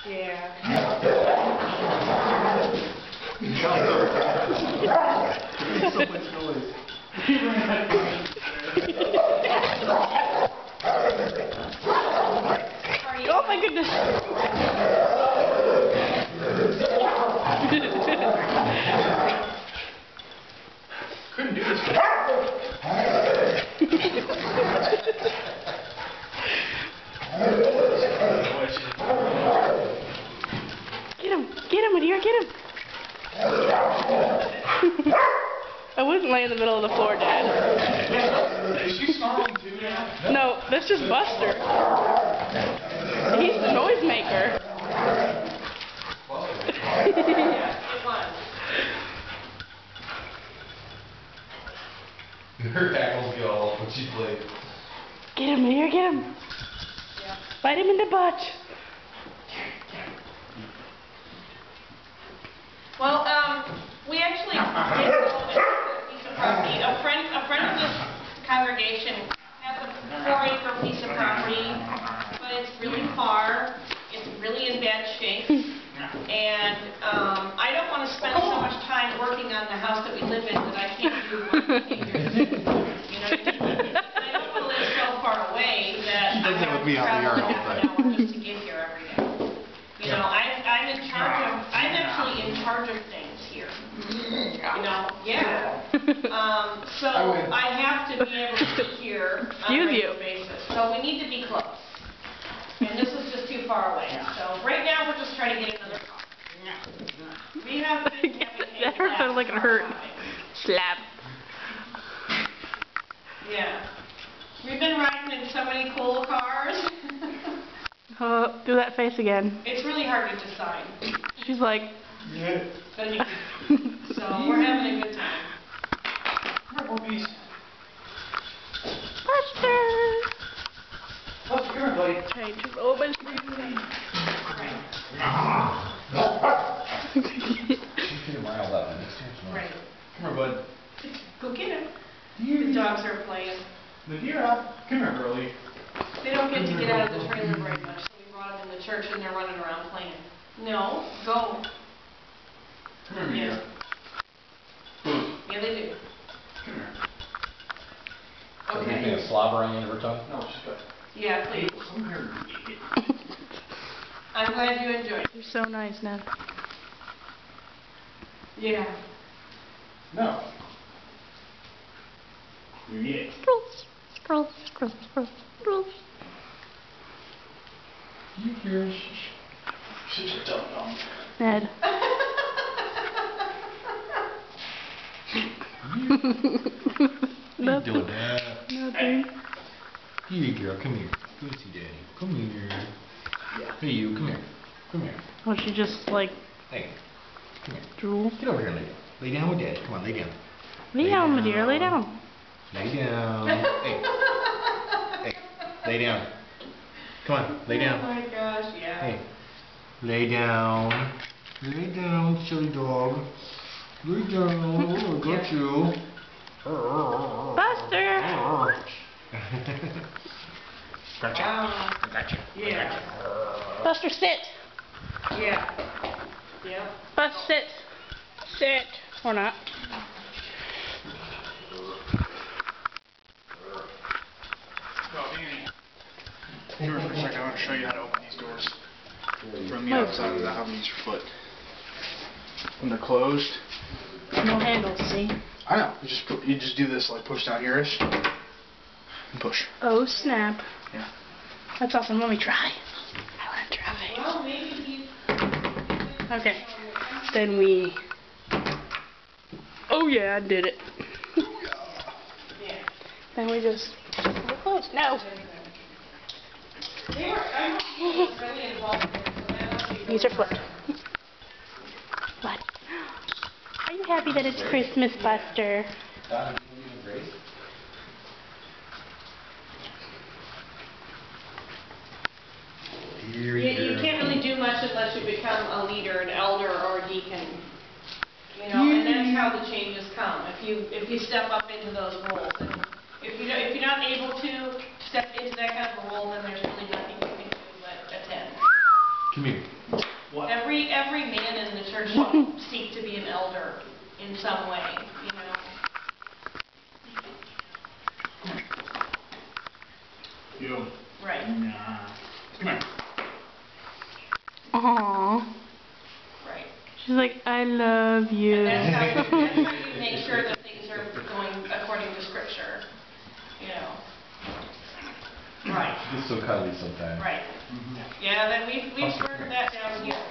Yeah. So much noise. Oh my goodness. Couldn't do this. Get him, Madeira, get him. I wouldn't lay in the middle of the floor, Dad. Is she snarling too now? No, that's just Buster. He's the noisemaker. Her tackles get all when she plays. Get him, Madeira, get him. Yeah. Bite him in the butt. Well, we actually did go and look at a piece of property. A friend of this congregation has a 4-acre piece of property, but it's really far. It's really in bad shape, and I don't want to spend so much time working on the house that we live in that I can't do one thing. You know what I mean? And I don't want to live so far away that I have to travel half an hour just to get here every day. You know, I'm actually in charge of things here. You know, yeah. So I have to be able to be here on a regular basis. So we need to be close. And this is just too far away. So right now we're just trying to get another car. We have been having That hurt sounded like it hurt. Slap. Yeah. We've been riding in so many cool cars. Do that face again. It's really hard to decide. She's like... But so we're having a good time. Buster! What's your buddy? Trying to roll my sleeve. Right. Come here, bud. Go get him. The dogs are playing. Madeira, come here, girlie. They don't get to get out of the trailer very much, so we brought them in the church and they're running around playing. No, go. Come here, Madeira. Yeah, they do. Come here. Okay. A slobber on the end of her tongue? No, she's good. Yeah, please. Come here. I'm glad you enjoyed it. You're so nice, Ned. Yeah. No. You need it. Scrolls, scrolls, scrolls, scrolls, scrolls. You hear? She's a dum-dum. Ned. What are you doing, Dad? Nothing. Here, girl, come here. Go see Daddy. Come here. Hey, you, come here. Come here. Was she just like Hey, come here. drool? Get over here and lay down. Lay down with Daddy. Come on, lay down. Lay down, Madeira, lay down. Lay down. Hey. Hey, lay down. Come on, lay Oh down. my gosh, yeah. Hey, lay down. Lay down, silly dog. Lay down. Oh, I got you. Buster! Gotcha. I got you. Yeah. Buster, sit. Yeah. Yeah. Buster, sit. Sit. Or not. Oh, Danny. Come here for a second. I want to show you how to open these doors. From the outside without having to use your foot. When they're closed. No handles, see? I know. You just do this, like push down here-ish. And push. Oh, snap. Yeah. That's awesome. Let me try. I want to try. Well, maybe he's... Okay. Then we... Oh, yeah, I did it. Yeah. Then we just... We're close. No. They were, I know he was really involved in this, so that must be Use your foot. What? Are you happy that it's Christmas, Buster? You can't really do much unless you become a leader, an elder, or a deacon. You know, and that's how the changes come. If you step up into those roles, and if you're not able to step into that kind of a role, then in some way, you know. You. Right, Nah. Come here. Aww. right. She's like, I love you. And that's how you make sure that things are going according to scripture, you know. Right, It's so cuddly sometimes. right. Yeah, then we've sorted that down here.